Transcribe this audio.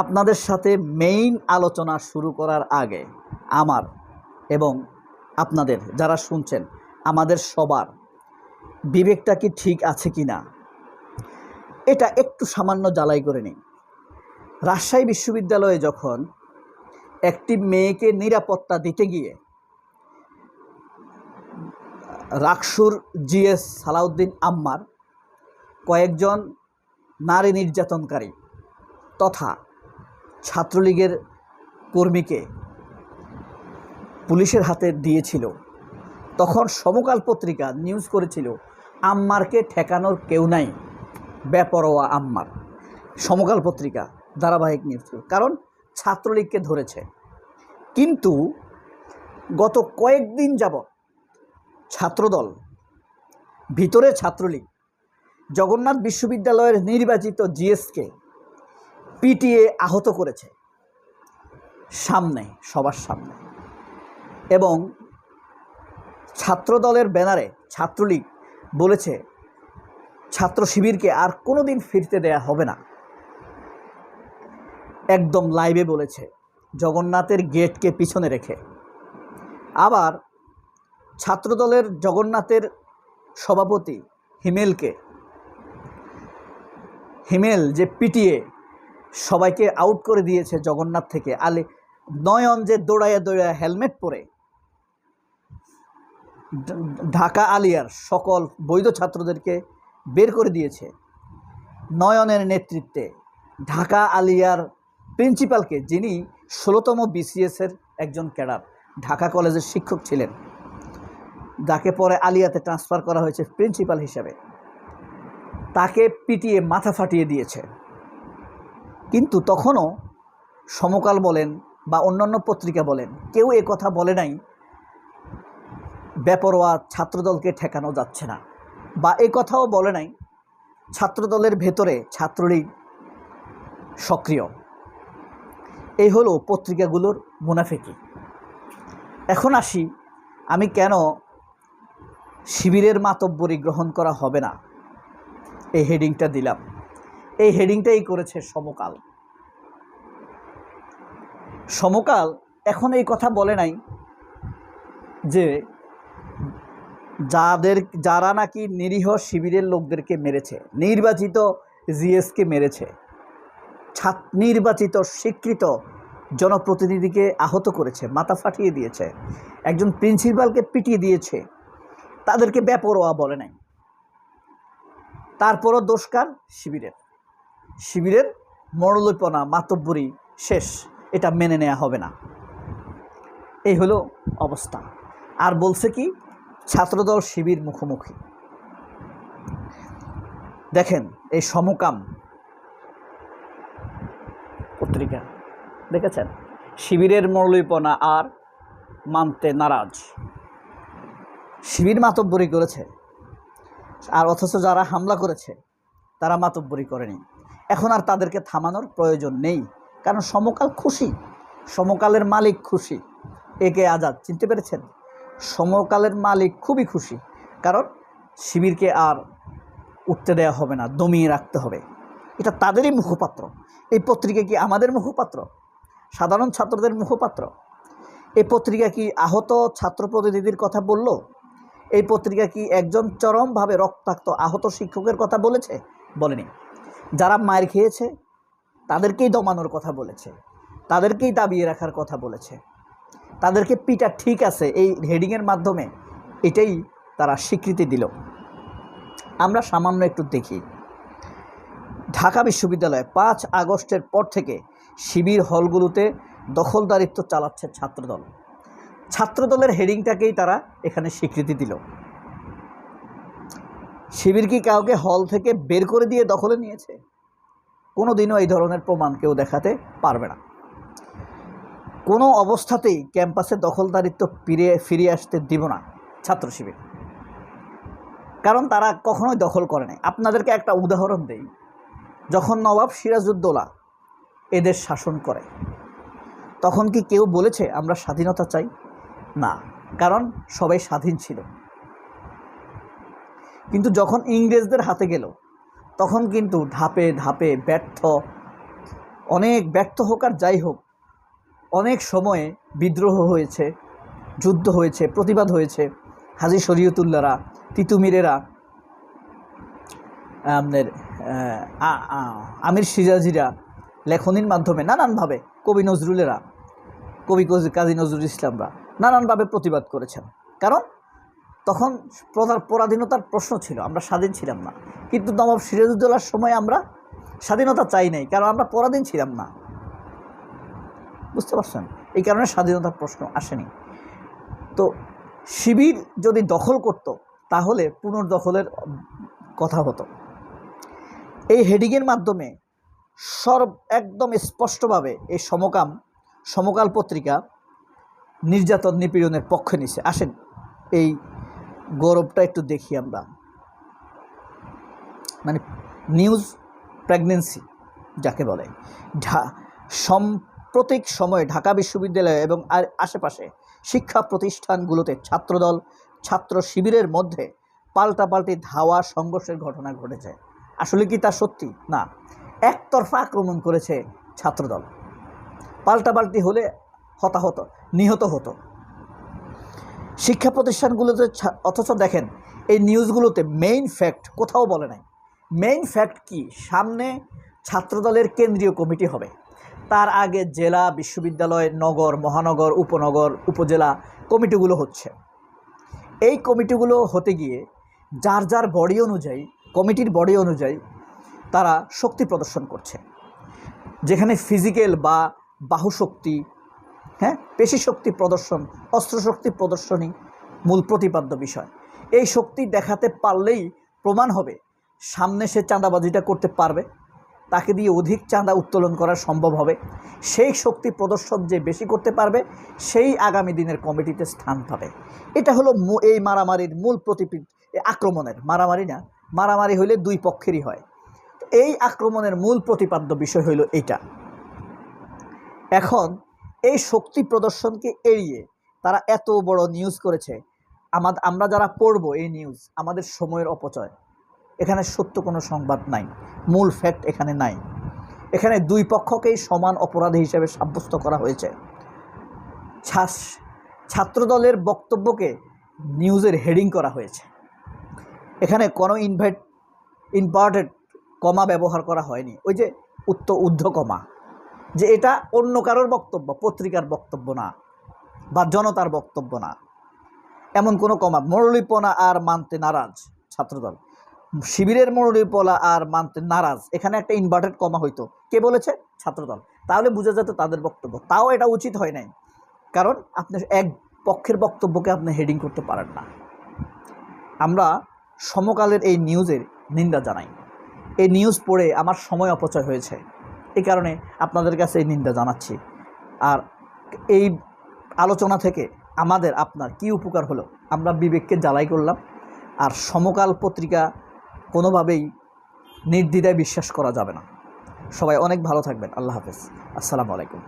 আপনাদের সাথে মেইন আলোচনা শুরু করার আগে আমার এবং আপনাদের যারা শুনছেন আমাদের সবার বিবেকটা কি ঠিক আছে কি না এটা একটু সামান্য জ্বালাই করে নিন। রাজশাহী বিশ্ববিদ্যালয়ে যখন একটি মেয়েকে নিরাপত্তা দিতে গিয়ে রাকসুর জিএস সালাউদ্দিন আম্মার কয়েকজন নারী নির্যাতনকারী তথা ছাত্রলীগের কর্মীকে পুলিশের হাতে দিয়েছিল, তখন সমকাল পত্রিকা নিউজ করেছিল আম্মারকে ঠেকানোর কেউ নাই, বেপরোয়া আম্মার। সমকাল পত্রিকা ধারাবাহিক নিউজ, কারণ ছাত্রলীগকে ধরেছে। কিন্তু গত কয়েকদিন যাবৎ ছাত্রদল, ভিতরে ছাত্রলীগ জগন্নাথ বিশ্ববিদ্যালয়ের নির্বাচিত জিএসকে পিটিয়ে আহত করেছে সামনে, সবার সামনে। এবং ছাত্রদলের ব্যানারে ছাত্রলীগ বলেছে ছাত্র শিবিরকে আর কোনো দিন ফিরতে দেয়া হবে না। একদম লাইভে বলেছে, জগন্নাথের গেটকে পিছনে রেখে। আবার ছাত্রদলের জগন্নাথের সভাপতি হিমেল যে পিটিয়ে সবাইকে আউট করে দিয়েছে জগন্নাথ থেকে, নয়ন যে দৌড়াইয়া হেলমেট পরে ঢাকা আলিয়ার সকল বৈধ ছাত্রদেরকে বের করে দিয়েছে। নয়নের নেতৃত্বে ঢাকা আলিয়ার প্রিন্সিপালকে, যিনি 16তম বিসিএসের একজন ক্যাডার, ঢাকা কলেজের শিক্ষক ছিলেন, যাকে পরে আলিয়াতে ট্রান্সফার করা হয়েছে প্রিন্সিপাল হিসাবে, তাকে পিটিয়ে মাথা ফাটিয়ে দিয়েছে। কিন্তু তখনও সমকাল বলেন বা অন্যান্য পত্রিকা বলেন, কেউ এ কথা বলে নাই বেপরোয়া ছাত্রদলকে ঠেকানো যাচ্ছে না, বা এ কথাও বলে নাই ছাত্রদলের ভেতরে ছাত্রলীগ সক্রিয়। এই হলো পত্রিকাগুলোর মুনাফিকি। এখন আসি, আমি কেন শিবিরের মাতব্বরি গ্রহণ করা হবে না এই হেডিংটা দিলাম। এই হেডিংটাই করেছে সমকাল। এখন এই কথা বলে নাই যে যারা নাকি নিরীহ শিবিরের লোকদেরকে মেরেছে, নির্বাচিত জিএসকে মেরেছে, নির্বাচিত স্বীকৃত জনপ্রতিনিধিকে আহত করেছে, মাথা ফাটিয়ে দিয়েছে, একজন প্রিন্সিপালকে পিটিয়ে দিয়েছে, তাদেরকে বেপরোয়া বলে নাই। তারপরও দোষকার শিবিরের মরলইপনা, মাতব্বরি শেষ, এটা মেনে নেওয়া হবে না। এই হলো অবস্থা। আর বলছে কি, ছাত্রদল শিবির মুখোমুখি। দেখেন এই সমকাম পত্রিকা দেখেছেন, শিবিরের মরলইপনা আর মানতে নারাজ। শিবির মাতব্বরি করেছে, আর অথচ যারা হামলা করেছে তারা মাতব্বরি করেনি। এখন আর তাদেরকে থামানোর প্রয়োজন নেই, কারণ সমকাল খুশি, সমকালের মালিক খুশি। একে আজাদ, চিনতে পেরেছেন? সমকালের মালিক খুবই খুশি, কারণ শিবিরকে আর উঠতে দেওয়া হবে না, দমিয়ে রাখতে হবে। এটা তাদেরই মুখপাত্র। এই পত্রিকা কি আমাদের মুখপাত্র, সাধারণ ছাত্রদের মুখপাত্র? এই পত্রিকা কি আহত ছাত্র প্রতিনিধির কথা বলল? এই পত্রিকা কি একজন চরমভাবে রক্তাক্ত আহত শিক্ষকের কথা বলেছে? বলেনি। যারা মার খেয়েছে তাদেরকেই দমানোর কথা বলেছে, তাদেরকেই দাবিয়ে রাখার কথা বলেছে, তাদেরকে পিটা ঠিক আছে, এই হেডিংয়ের মাধ্যমে এটাই তারা স্বীকৃতি দিল। আমরা সামান্য একটু দেখি। ঢাকা বিশ্ববিদ্যালয়ে 5 আগস্টের পর থেকে শিবির হলগুলোতে দখলদারিত্ব চালাচ্ছে ছাত্রদল। ছাত্রদলের হেডিংটাকেই তারা এখানে স্বীকৃতি দিল। শিবির কি কাউকে হল থেকে বের করে দিয়ে দখলে নিয়েছে? কোনো দিনও এই ধরনের প্রমাণ কেউ দেখাতে পারবে না। কোনো অবস্থাতেই ক্যাম্পাসে দখলদারিত্ব ফিরিয়ে আসতে দিব না ছাত্র শিবির, কারণ তারা কখনোই দখল করে নাই। আপনাদেরকে একটা উদাহরণ দেই, যখন নবাব সিরাজউদ্দৌলা এদের শাসন করে, তখন কি কেউ বলেছে আমরা স্বাধীনতা চাই? না, কারণ সবাই স্বাধীন ছিল। কিন্তু যখন ইংরেজদের হাতে গেল, তখন কিন্তু ধাপে ধাপে ব্যর্থ অনেক ব্যর্থ হোক আর যাই হোক, অনেক সময়ে বিদ্রোহ হয়েছে, যুদ্ধ হয়েছে, প্রতিবাদ হয়েছে। হাজী শরীয়তুল্লাহরা, তিতুমিরেরা, আমাদের আমির সিরাজিরা লেখনীর মাধ্যমে নানানভাবে, কবি নজরুলেরা, কবি কাজী নজরুল ইসলামরা নানানভাবে প্রতিবাদ করেছেন। কারণ তখন পরাধীনতার প্রশ্ন ছিল, আমরা স্বাধীন ছিলাম না। কিন্তু নবাব সিরাজউদ্দৌলার সময় আমরা স্বাধীনতা চাই নাই, কারণ আমরা পরাধীন ছিলাম না। বুঝতে পারছেন? এই কারণে স্বাধীনতার প্রশ্ন আসেনি। তো শিবির যদি দখল করত তাহলে পুনর্দখলের কথা হতো। এই হেডিংয়ের মাধ্যমে একদম স্পষ্টভাবে এই সমকাল পত্রিকা নির্যাতন নিপীড়নের পক্ষে নিছে। আসেন এই গৌরবটা একটু দেখি আমরা। মানে নিউজ প্রেগনেন্সি যাকে বলে। সাম্প্রতিক সময়ে ঢাকা বিশ্ববিদ্যালয় এবং আশেপাশে শিক্ষা প্রতিষ্ঠানগুলোতে ছাত্রদল ছাত্র শিবিরের মধ্যে পাল্টাপাল্টি ধাওয়া সংঘর্ষের ঘটনা ঘটেছে। আসলে কি তা সত্যি? না, একতরফা আক্রমণ করেছে ছাত্রদল। পাল্টাপাল্টি হলে হতাহত, নিহত হতো শিক্ষা প্রতিষ্ঠানগুলোতে। অথচ দেখেন এই নিউজগুলোতে মেইন ফ্যাক্ট কোথাও বলে নাই। মেইন ফ্যাক্ট কি? সামনে ছাত্রদলের কেন্দ্রীয় কমিটি হবে, তার আগে জেলা, বিশ্ববিদ্যালয়, নগর, মহানগর, উপনগর, উপজেলা কমিটিগুলো হচ্ছে। এই কমিটিগুলো হতে গিয়ে যার যার বডি অনুযায়ী, কমিটির বডি অনুযায়ী তারা শক্তি প্রদর্শন করছে। যেখানে ফিজিক্যাল বা বাহুশক্তি, পেশি শক্তি প্রদর্শন, অস্ত্রশক্তি প্রদর্শনী মূল প্রতিপাদ্য বিষয়। এই শক্তি দেখাতে পারলেই প্রমাণ হবে সামনে সে চাঁদাবাজিটা করতে পারবে, তাকে দিয়ে অধিক চাঁদা উত্তোলন করা সম্ভব হবে। সেই শক্তি প্রদর্শন যে বেশি করতে পারবে সেই আগামী দিনের কমিটিতে স্থান পাবে। এটা হলো এই মারামারির মূল আক্রমণের, মারামারি না, মারামারি হইলে দুই পক্ষেরই হয়। এই আক্রমণের মূল প্রতিপাদ্য বিষয় হইল এইটা। এখন এই শক্তি প্রদর্শনকে এড়িয়ে তারা এত বড় নিউজ করেছে। আমরা যারা পড়ব এই নিউজ, আমাদের সময়ের অপচয়। এখানে সত্য কোনো সংবাদ নাই, মূল ফ্যাক্ট এখানে নাই। এখানে দুই পক্ষকেই সমান অপরাধী হিসেবে সাব্যস্ত করা হয়েছে। ছাত্রদলের বক্তব্যকে নিউজের হেডিং করা হয়েছে। এখানে কোনো ইনভার্টেড কমা ব্যবহার করা হয়নি, ওই যে ঊর্ধ্ব কমা, যে এটা অন্য কারোর বক্তব্য, পত্রিকার বক্তব্য না বা জনতার বক্তব্য না, এমন কোনো কমা। মরলীপনা আর মানতে নারাজ ছাত্রদল, শিবিরের মরলীপনা আর মানতে নারাজ, এখানে একটা ইনভার্টেড কমা হইতো। কে বলেছে? ছাত্রদল। তাহলে বোঝা যেত তাদের বক্তব্য। তাও এটা উচিত হয় নাই, কারণ আপনি এক পক্ষের বক্তব্যকে আপনি হেডিং করতে পারেন না। আমরা সমকালের এই নিউজের নিন্দা জানাই। এই নিউজ পড়ে আমার সময় অপচয় হয়েছে, এই কারণে আপনাদের কাছে এই নিন্দা জানাচ্ছি। আর এই আলোচনা থেকে আপনার কি উপকার হলো? আমরা বিবেককে জ্বালাই করলাম। আর সমকাল পত্রিকা কোনোভাবেই নির্দ্বিধায় বিশ্বাস করা যাবে না। সবাই অনেক ভালো থাকবেন। আল্লাহ হাফেজ। আসসালামু আলাইকুম।